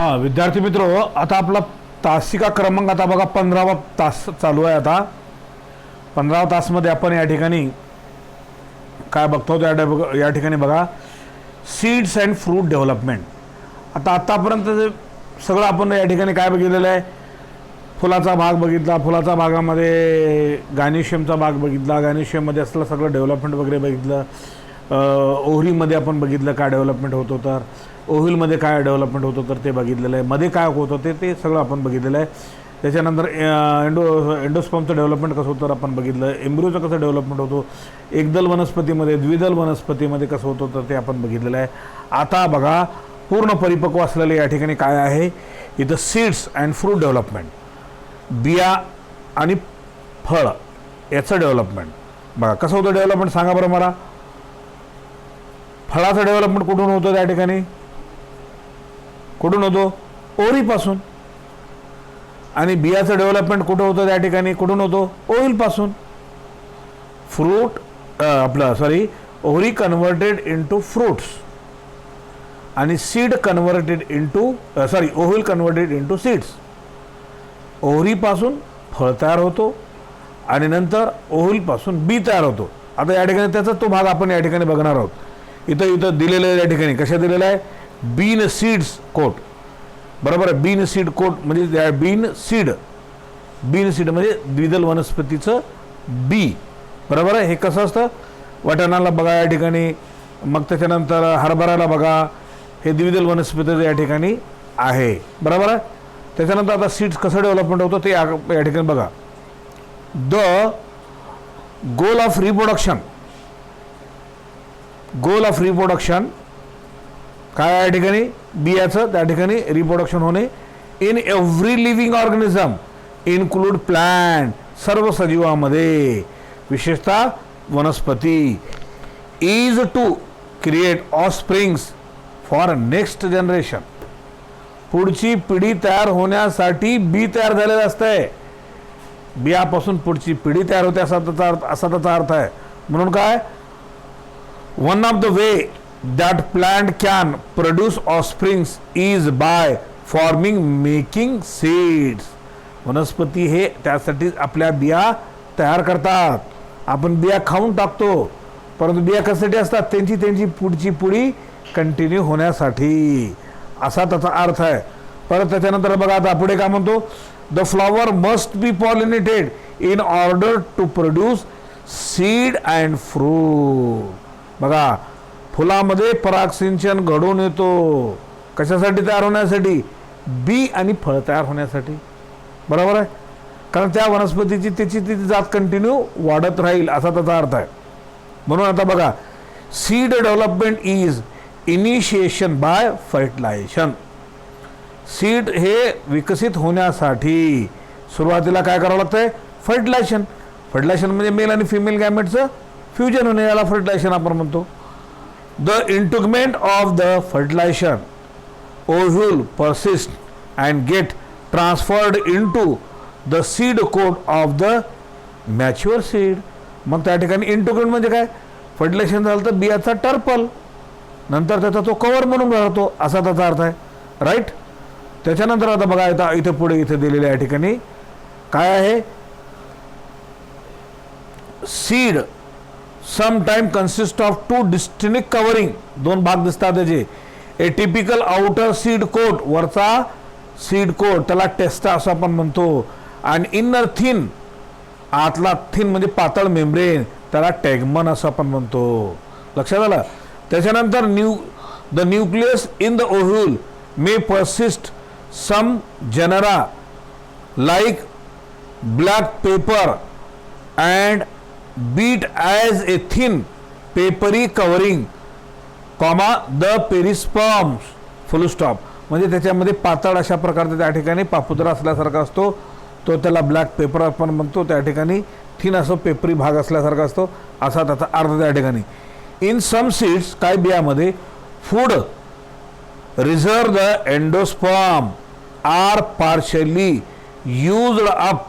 हां विद्यार्थी मित्र आता आपला तासिका क्रमांक आता बघा 15वा तास चालू आहे. आता 15वा तासमध्ये आपण या ठिकाणी काय बघतो या ठिकाणी बघा सीड्स अँड फ्रूट डेव्हलपमेंट. आता आत्तापर्यंत सगळं आपण या ठिकाणी काय बघितलेलं आहे, फुलाचा भाग बघितला, फुलाचा भागामध्ये गायनिशियमचा भाग बघितला, गायनिशियममध्ये असलेलं सगळं डेव्हलपमेंट वगैरे बघितलं, ओव्हरीमध्ये आपण बघितलं काय डेव्हलपमेंट होतं, तर ओव्हिलमध्ये काय डेव्हलपमेंट होतं तर ते बघितलेलं आहे, मध्ये काय होतं ते सगळं आपण बघितलेलं आहे. त्याच्यानंतर एंडोस्पर्मचं डेव्हलपमेंट कसं होतं तर आपण बघितलं, एम्ब्रियोचं कसं डेव्हलपमेंट होतो, एकदल वनस्पतीमध्ये द्विदल वनस्पतीमध्ये कसं होतं तर ते आपण बघितलेलं आहे. आता बघा पूर्ण परिपक्व असलेलं या ठिकाणी काय आहे, इथं सीड्स अँड फ्रूट डेव्हलपमेंट, बिया आणि फळ याचं डेव्हलपमेंट. बघा कसं होतं डेव्हलपमेंट सांगा बरं मला. फळाचं डेव्हलपमेंट कुठून होतं त्या ठिकाणी, कुठून होतो, ओव्हरीपासून. आणि बियाचं डेव्हलपमेंट कुठं होतं त्या ठिकाणी, कुठून होतो, ओव्हिलपासून. फ्रूट आपलं ओव्हरी कन्व्हर्टेड इंटू फ्रूट्स आणि seed converted into ovule converted into seeds. ओव्हरीपासून फळ तयार होतो आणि नंतर ओव्हिलपासून बी तयार होतो. आता या ठिकाणी त्याचा तो भाग आपण या ठिकाणी बघणार आहोत. इथं दिलेलं आहे या ठिकाणी, कशा दिलेलं आहे, बीन सीड्स कोट. बरोबर आहे, बीन सीड कोट म्हणजे बीन सीड म्हणजे द्विदल वनस्पतीचं बी. बरोबर आहे. हे कसं असतं, वाटाणाला बघा या ठिकाणी, मग त्याच्यानंतर हरभऱ्याला बघा, हे द्विदल वनस्पतीचं या ठिकाणी आहे. बरोबर आहे. त्याच्यानंतर आता सीड्स कसं डेव्हलपमेंट होतं ते या ठिकाणी बघा. द गोल ऑफ रिप्रोडक्शन काय या ठिकाणी, बियाचं त्या ठिकाणी रिप्रोडक्शन होणे in every living organism include plant, सर्व सजीवामध्ये विशेषतः वनस्पती, is to create offsprings for next generation. पुढची पिढी तयार होण्यासाठी बी तयार झालेलं असतंय. बियापासून पुढची पिढी तयार होते असा त्याचा अर्थ आहे. म्हणून काय, one of the way that plant can produce offsprings is by forming making seeds. वनस्पती हे त्यासाठी आपल्या बिया तयार करतात. आपण बिया खाऊन टाकतो, परंतु बिया कशासाठी असतात, त्यांची पुढची पिढी कंटिन्यू होण्यासाठी, असा त्याचा अर्थ आहे. परत त्याच्यानंतर बघा आता पुढे काय म्हणतो, the flower must be pollinated in order to produce seed and fruit. बघा फुलामध्ये परागसिंचन घडून येतो, कशासाठी तयार होण्यासाठी, बी आणि फळ तयार होण्यासाठी. बरोबर आहे, कारण त्या वनस्पतीची त्याची जात कंटिन्यू वाढत राहील असा त्याचा अर्थ आहे. म्हणून आता बघा, seed development is initiation by fertilisation. सीड हे विकसित होण्यासाठी सुरुवातीला काय करावं लागतंय, फर्टिलायझेशन. फर्टिलायझेशन म्हणजे मेल आणि फिमेल गॅमेटचं फ्युजन होणे, याला फर्टिलायझेशन आपण म्हणतो. The integument of the fertilization ovule persist and get transferred into the seed coat of the mature seed. मग त्या ठिकाणी इंटिग्युमेंट म्हणजे काय, फर्टिलायझेशन झालं तर बियाचा टर्पल, नंतर त्याचा तो कवर म्हणून राहतो असा त्याचा अर्थ आहे. राईट. त्याच्यानंतर आता बघा इथे पुढे इथे दिलेल्या या ठिकाणी काय आहे, seed sometime consist of two distinct covering, दोन भाग दिसतात त्याचे. A typical outer seed coat, वरचा सीड कोट त्याला टेस्टा असं आपण म्हणतो, आणि इनर थिन, आतला थिन म्हणजे पातळ मेम्ब्रेन त्याला टॅगमन असं आपण म्हणतो. लक्षात आलं. त्याच्यानंतर the nucleus in the ovule may persist some genera like black pepper and beat as a thin papery covering, the perisperms, full stop. म्हणजे त्याच्यामध्ये पातळ अशा प्रकारचा त्या ठिकाणी पापुद्रा असल्यासारखा असतो, तो त्याला ब्लॅक पेपर आपण म्हणतो. त्या ठिकाणी थिन असं पेपरी भाग असल्यासारखा असतो असा त्याचा अर्थ त्या ठिकाणी. इन सम सीड्स, काय बियामध्ये, food reserve the endosperm are partially used up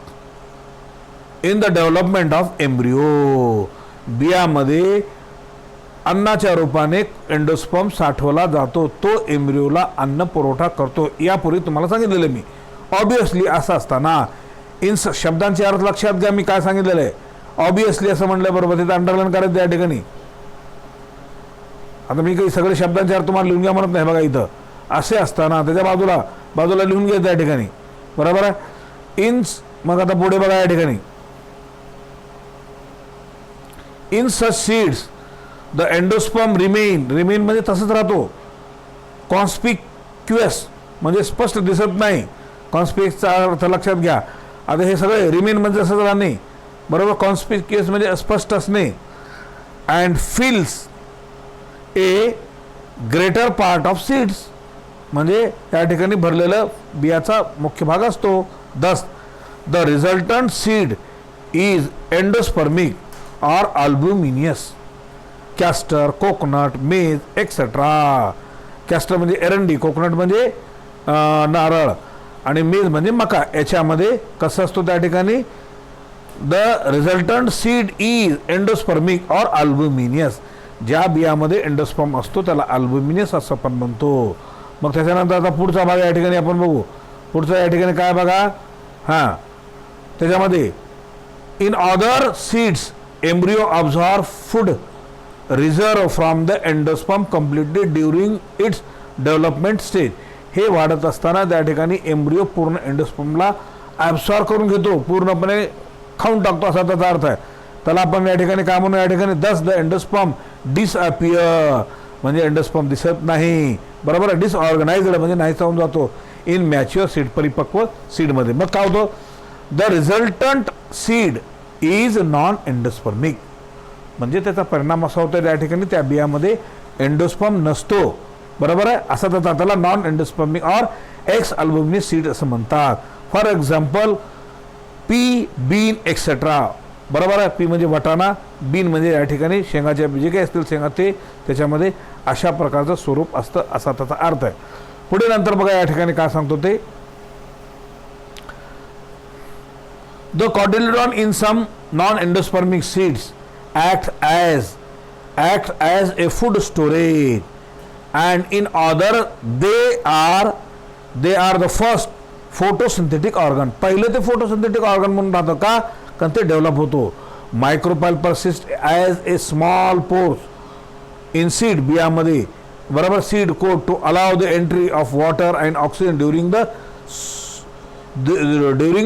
in the development of embryo. बियामध्ये अन्नाच्या रूपाने एंडोस्पर्म साठवला जातो, तो एम्ब्रियोला अन्न पुरवठा करतो. यापूर्वी तुम्हाला सांगितलेलं मी. ऑब्विसली असं असताना इन शब्दांचे अर्थ लक्षात घ्या. मी काय सांगितलेलं आहे, ऑब्विसली असं म्हटल्याबरोबर तिथं अंडरलाईन करायचं त्या ठिकाणी. आता मी काही सगळे शब्दांचे अर्थ तुम्हाला लिहून घ्या म्हणत नाही. बघा इथं असे असताना त्याच्या बाजूला लिहून घ्या त्या ठिकाणी. बरोबर आहे. इन्स मग आता पुढे बघा या ठिकाणी, in such seeds the endosperm remain म्हणजे तसंच राहतो. कॉन्स्पिक्युअस म्हणजे स्पष्ट दिसत नाही. कॉन्स्पिक्युअसचा अर्थ लक्षात घ्या. आता हे सगळे रिमेन म्हणजे तसंच राहणे. बरोबर. कॉन्स्पिक्युअस म्हणजे स्पष्ट असणे. And fills a greater part of seeds म्हणजे त्या ठिकाणी भरलेलं बियाचा मुख्य भाग असतो. Thus the resultant seed is endospermic और albuminous. Castor, coconut, maize etcetera. Castor म्हणजे एरंडी, कोकोनट म्हणजे नारळ आणि मेज म्हणजे मका. याच्यामध्ये कसं असतो त्या ठिकाणी, the resultant seed is endospermic और अल्बुमिनियस. ज्या बियामध्ये एंडोस्पर्म असतो त्याला अल्बुमिनियस असं पण म्हणतो. मग त्याच्यानंतर आता पुढचा भाग या ठिकाणी आपण बघू. पुढचा या ठिकाणी काय बघा, हां त्याच्यामध्ये in other seeds embryo absorb food reserve from the endosperm completely during it's development stage. हे वाढत असताना त्या ठिकाणी एम्ब्रियो पूर्ण एंडोस्पर्मला ॲब्सॉर्ब करून घेतो, पूर्णपणे खाऊन टाकतो असा त्याचा अर्थ आहे. त्याला आपण या ठिकाणी काय म्हणू, या ठिकाणी दस द एंडोस्पर्म डिसअपियर म्हणजे एंडोस्पर्म दिसत नाही. बरोबर. डिसऑर्गनाइज्ड म्हणजे नाहीसा होऊन जातो इन मॅच्युअर सीड, परिपक्व सीडमध्ये. मग काय होतं, the resultant seed is non endospermic म्हणजे त्याचा परिणाम असा होतो त्या ठिकाणी त्या बियामध्ये एंडोस्पर्म नसतो. बरोबर आहे. असा त्याला नॉन एंडोस्पर्मिक और एक्स अल्बुमिनस सीड असं म्हणतात. For example pea, bean etcetera. बरोबर आहे. पी म्हणजे वाटाणा, बीन म्हणजे या ठिकाणी शेंगाच्या जे काही असतील शेंगा ते त्याच्यामध्ये अशा प्रकारचं स्वरूप असतं असा त्याचा अर्थ आहे. पुढे नंतर बघा या ठिकाणी काय सांगतो ते, the cotyledon in some non endospermic seeds act as a food storage and in other they are the first photosynthetic organ. पहिले ते फोटोसिंथेटिक ऑर्गन म्हणून राहतं का, कारण ते डेव्हलप होतो. Micropyle persist as a small pores in seed बियामध्ये. बरोबर. Seed coat to allow the entry of water and oxygen during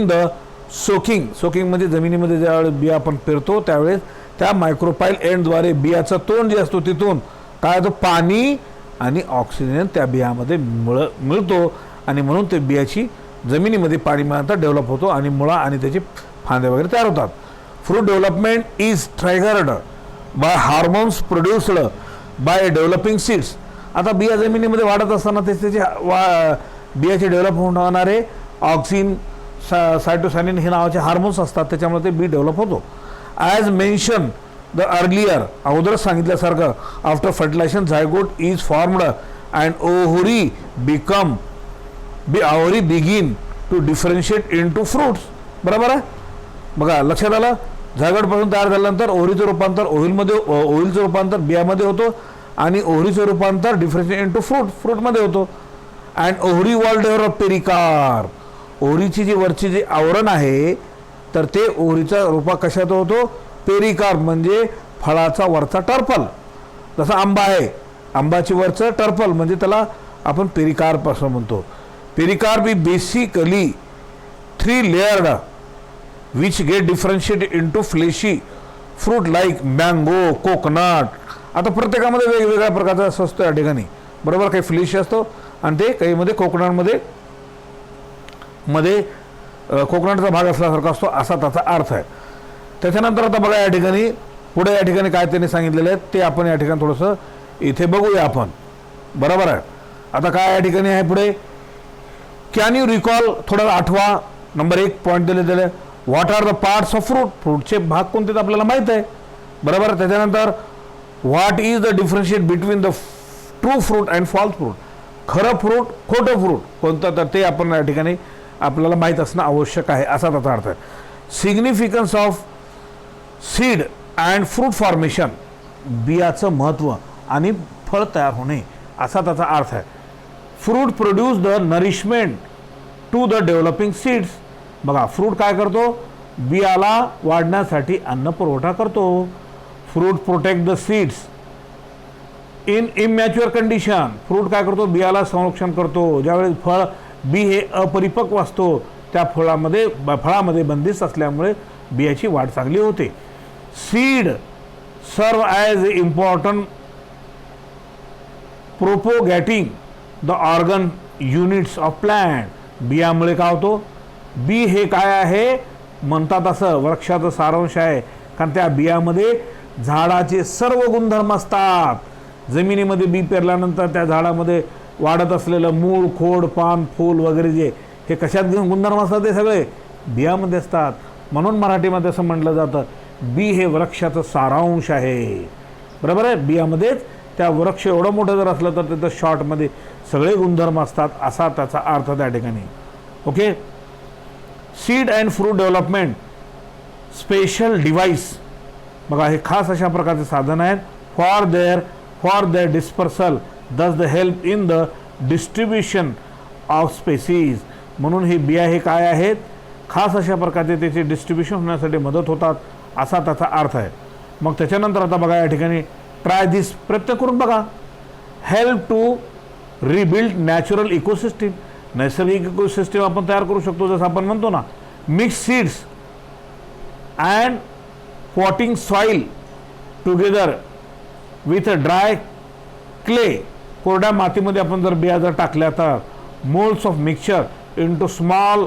the soaking म्हणजे जमिनीमध्ये ज्यावेळेस बिया आपण पेरतो त्यावेळेस त्या मायक्रोपाइल एंडद्वारे बियाचं तोंड जे असतो तिथून काय होतं, पाणी आणि ऑक्सिजन त्या बियामध्ये मिळतो आणि म्हणून ते बियाची जमिनीमध्ये पाणी मिळालं डेव्हलप होतो आणि मुळा आणि त्याचे फांदे वगैरे तयार होतात. Fruit development is triggered by hormones produced by developing seeds. आता बिया जमिनीमध्ये वाढत असताना त्याचे बियाचे डेव्हलप होणारे ऑक्सिन, सायटोसायनिन हे नावाचे हार्मोन्स असतात, त्याच्यामुळे ते बी डेव्हलप होतो. ॲज मेन्शन द अर्लियर अगोदरच सांगितल्यासारखं after fertilisation zygote is formed and ovary begin to differentiate into fruits. बरोबर आहे. बघा लक्षात आलं. झायगोटपासून तयार झाल्यानंतर ओव्हरीचं रूपांतर ओव्हिलचं रूपांतर बियामध्ये होतो आणि ओव्हरीचं रूपांतर डिफरन्शिएट इन टू फ्रूटमध्ये होतो. And ovary wall develop pericarp. ओव्हरीची जी वरची जी आवरण आहे तर ते ओव्हरीचा रूपा कशात होतो, पेरिकार्प म्हणजे फळाचा वरचा टर्पल. जसा आंबा आहे, आंबाची वरचं टर्पल म्हणजे त्याला आपण पेरिकार्प असं म्हणतो. पेरिकार्प ही basically 3 layered which get differentiated into fleshy fruit like mango, coconut. आता प्रत्येकामध्ये वेगवेगळ्या प्रकारचा असं असतो या ठिकाणी. बरोबर. काही फ्लेशी असतो आणि ते काहीमध्ये कोकोनटमध्ये कोकोनटचा भाग असल्यासारखा असतो असा त्याचा अर्थ आहे. त्याच्यानंतर आता बघा या ठिकाणी पुढे या ठिकाणी काय त्यांनी सांगितलेलं आहे ते आपण या ठिकाणी थोडंसं इथे बघूया आपण. बरोबर आहे. आता काय या ठिकाणी आहे पुढे, कॅन यू रिकॉल, थोडं आठवा. नंबर 1 पॉईंट दिले what are the parts of fruit. फ्रूटचे भाग कोणते आपल्याला माहीत आहे. बरोबर. त्याच्यानंतर what is the differentiate between the true fruit and false fruit. खरं फ्रूट, खोटं फ्रूट कोणतं तर ते आपण या ठिकाणी आपल्याला माहीत असणं आवश्यक आहे असा त्याचा अर्थ आहे. Significance of seed and fruit formation. बियाचं महत्त्व आणि फळ तयार होणे असा त्याचा अर्थ आहे. Fruit produce the nourishment to the developing seeds. बघा, फ्रूट काय करतो? बियाला वाढण्यासाठी अन्न पुरवठा करतो. Fruit protect the seeds in immature condition. Fruit काय करतो? बियाला संरक्षण करतो. ज्यावेळेस बी हे अपरिपक्व असतो त्या फळामध्ये बंदिस्त असल्यामुळे बियाची वाढ चांगली होते. Seed serve as important propagating the organ units of plant. बियामुळे काय होतो? बी हे काय आहे म्हणतात असं वृक्षाचं सारांश आहे, कारण त्या बियामध्ये झाडाचे सर्व गुणधर्म असतात. जमिनीमध्ये बी पेरल्यानंतर त्या झाडामध्ये वाढत असलेलं मूळ, खोड, पान, फूल वगैरे जे हे कशात गुणधर्म असतात ते सगळे बियामध्ये असतात. म्हणून मराठीमध्ये असं म्हटलं जातं बी हे वृक्षाचं सारांश आहे. बरोबर आहे. बियामध्येच त्या वृक्ष एवढं मोठं जर असलं तर तिथं शॉर्टमध्ये सगळे गुणधर्म असतात असा त्याचा अर्थ त्या ठिकाणी. Okay. Seed and fruit development special device. बघा, हे खास अशा प्रकारचे साधन आहेत फॉर देअर डिस्पर्सल दस the help in the distribution of species. म्हणून हे बिया हे काय आहेत? खास अशा प्रकारचे त्याचे डिस्ट्रीब्युशन होण्यासाठी मदत होतात असा त्याचा अर्थ आहे. मग त्याच्यानंतर आता बघा या ठिकाणी ट्राय दिस, प्रयत्न करून बघा. Help to rebuild natural ecosystem. नैसर्गिक इकोसिस्टीम आपण तयार करू शकतो. जसं आपण म्हणतो ना, mix seeds and potting soil together with a dry clay. कोरड्या मातीमध्ये आपण जर बिया जर टाकल्या तर moulds of mixture into small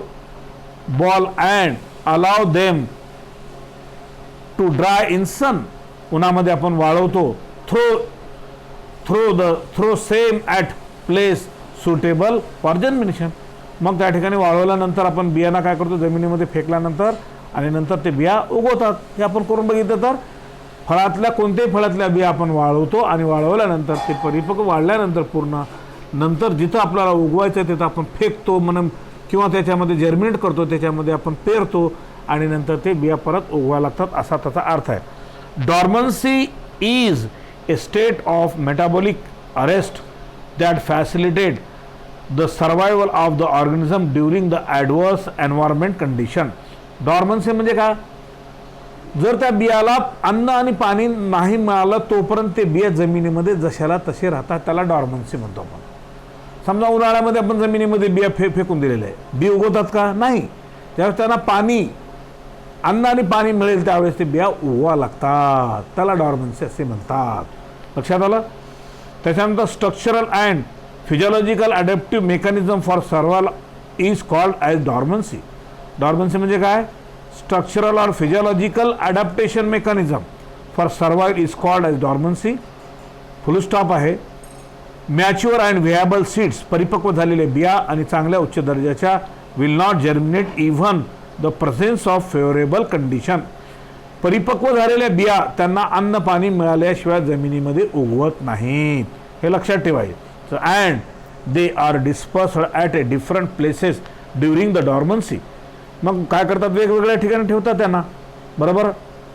ball and allow them to dry in sun. उन्हामध्ये आपण वाळवतो. Throw same at place suitable for germination. मग त्या ठिकाणी वाळवल्यानंतर आपण बियाणा काय करतो? जमिनीमध्ये फेकल्यानंतर आणि नंतर ते बिया उगवतात. हे आपण करून बघितलं तर फळातल्या कोणत्याही फळातल्या बिया आपण वाळवतो आणि वाळवल्यानंतर ते परिपक्व वाढल्यानंतर पूर्ण नंतर जिथं आपल्याला उगवायचं आहे तिथं आपण फेकतो म्हणून किंवा त्याच्यामध्ये जर्मिनेट करतो, त्याच्यामध्ये आपण पेरतो आणि नंतर ते बिया परत उगवायला लागतात असा त्याचा अर्थ आहे. Dormancy is a state of metabolic arrest that facilitate the survival of the organism during the adverse environment condition. Dormancy म्हणजे काय? जर त्या बियाला अन्न आणि पाणी नाही मिळालं तोपर्यंत ते बिया जमिनीमध्ये जशाला तसे राहतात, त्याला डॉर्मन्सी म्हणतो आपण. समजा उन्हाळ्यामध्ये आपण जमिनीमध्ये बिया फेकून दिलेले आहे, बी उगवतात का? नाही. त्यावेळेस त्यांना पाणी, अन्न आणि पाणी मिळेल त्यावेळेस ते बिया उगवा लागतात, त्याला डॉर्मन्सी असे म्हणतात. लक्षात आलं? त्याच्यानंतर structural and physiological adaptive mechanism for survival is called as dormancy. Dormancy म्हणजे काय? स्ट्रक्चरल और physiological adaptation mechanism for survival is called as dormancy. Full stop आहे. मॅच्युअर अँड व्हिएबल सीड्स, परिपक्व झालेले बिया आणि चांगल्या उच्च दर्जाच्या will not germinate even the presence of favourable condition. परिपक्व झालेल्या बिया त्यांना अन्न पाणी मिळाल्याशिवाय जमिनीमध्ये उगवत नाहीत, हे लक्षात ठेवायचं. And they are dispersed at a different places during the dormancy. मग काय करतात? वेगवेगळ्या ठिकाणी ठेवतात त्यांना, बरोबर,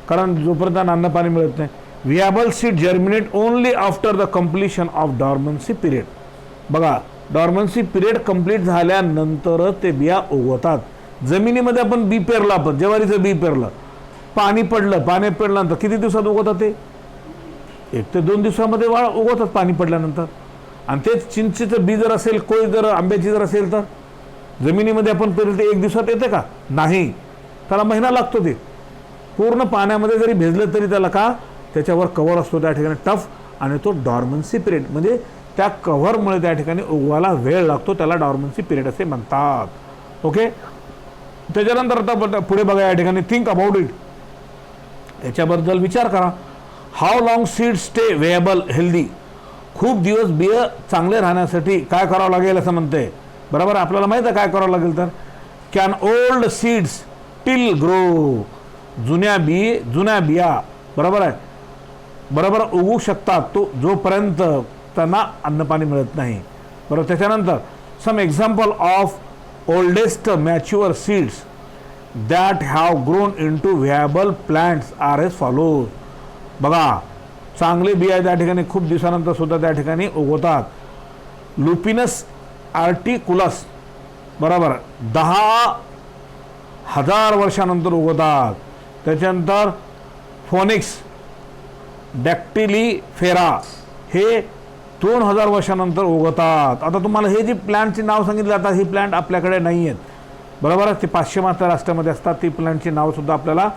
कारण जोपर्यंत त्यांना अन्न पाणी मिळत नाही. Viable seed germinate only after the completion of dormancy period. बघा, डॉर्मन्सी पिरियड कंप्लीट झाल्यानंतरच ते बिया उगवतात. जमिनीमध्ये आपण बी पेरलं, आपण ज्वारीचं बी पेरलं, पाणी पडलं, पाण्यात पडल्यानंतर किती दिवसात उगवतात? ते 1 ते 2 दिवसामध्ये उगवतात पाणी पडल्यानंतर. आणि तेच चिंचेचं बी जर असेल, कोळी जर आंब्याची जर असेल तर जमिनीमध्ये आपण पेरलं ते 1 दिवसात येते का? नाही, त्याला महिना लागतो. ते पूर्ण पाण्यामध्ये जरी भेजलं तरी त्याला का? त्याच्यावर कव्हर असतो त्या ठिकाणी टफ, आणि तो डॉर्मन्सी पिरियड म्हणजे त्या कव्हरमुळे त्या ठिकाणी उगवायला वेळ लागतो, त्याला डॉर्मन्सी पिरियड असे म्हणतात. ओके. त्याच्यानंतर आता पुढे बघा या ठिकाणी थिंक अबाउट इट, याच्याबद्दल विचार करा. How long seed stay viable healthy. खूप दिवस बिया चांगले राहण्यासाठी काय करावं लागेल असं म्हणते, बरोबर. आपल्याला माहिती आहे काय करावं लागेल तर can old seeds till grow. जुन्या बिया बरोबर आहे, बरोबर उगू शकतात तो जोपर्यंत त्यांना अन्न पाणी मिळत नाही, बरोबर. त्याच्यानंतर some example of oldest mature seeds that have grown into viable plants are as follows. बघा, चांगले बिया त्या ठिकाणी खूप दिवसानंतर सुद्धा त्या ठिकाणी उगवतात. लुपिनस आर्टिकुलस बरोबर 10,000 वर्षानंतर उगवतात. त्याच्यानंतर फोनिक्स डॅक्टिलिफेरा हे 2,000 वर्षानंतर उगवतात. आता तुम्हाला हे जी प्लॅन्टची नाव सांगितली जातात ही प्लॅन्ट आपल्याकडे नाही आहेत बरोबर. ते पाश्चिमात्य राष्ट्रामध्ये असतात. ती प्लॅन्टची नावसुद्धा आपल्याला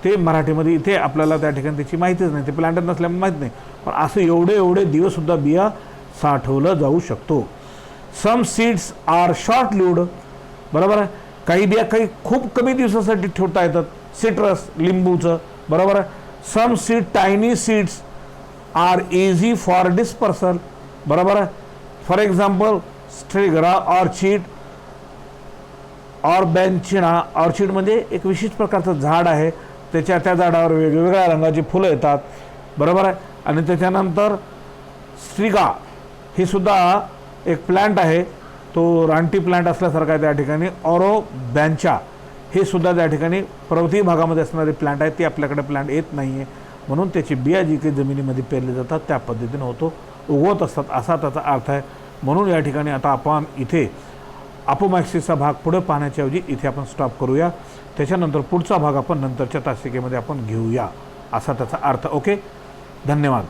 ते मराठीमध्ये इथे आपल्याला त्या ठिकाणी त्याची माहितीच नाही. ते प्लॅन्टच नसल्यामुळे माहीत नाही. पण असं एवढे दिवससुद्धा बिया साठवलं जाऊ शकतो. Some seeds are short lived बरोबर आहे. काही बिया काही खूप कमी दिवसासाठी ठेवता येतात. सिट्रस लिंबूचं बरोबर आहे. Some seed tiny seeds are easy for dispersal बरोबर आहे. For example striga orchid orobanche. Orchid म्हणजे एक विशिष्ट प्रकारचं झाड आहे. त्या झाडावर वेगवेगळ्या रंगाची फुलं येतात बरोबर आहे. आणि त्याच्यानंतर स्ट्रिगा ही सुद्धा एक प्लॅन्ट आहे. तो रानटी प्लॅन्ट असल्यासारखा आहे त्या ठिकाणी. ऑरोबॅन्चा हे सुद्धा त्या ठिकाणी पर्वतीय भागामध्ये असणारे प्लॅन्ट आहेत. ती आपल्याकडे प्लॅन्ट येत नाही आहे म्हणून त्याची बिया जी काही जमिनीमध्ये पेरले जातात त्या पद्धतीने उगवत असतात असा त्याचा अर्थ आहे. म्हणून या ठिकाणी आता आपण इथे अपोमॅक्सिसचा भाग पुढे पाहण्याच्या ऐवजी इथे आपण स्टॉप करूया. त्याच्यानंतर पुढचा भाग आपण नंतरच्या तासिकेमध्ये आपण घेऊया असा त्याचा अर्थ. ओके, धन्यवाद.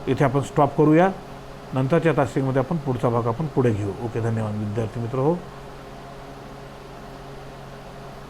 इथे आपण स्टॉप करूया. नंतरच्या तासिकेमध्ये आपण पुढचा भाग आपण पुढे घेऊ. ओके, धन्यवाद विद्यार्थी मित्र हो.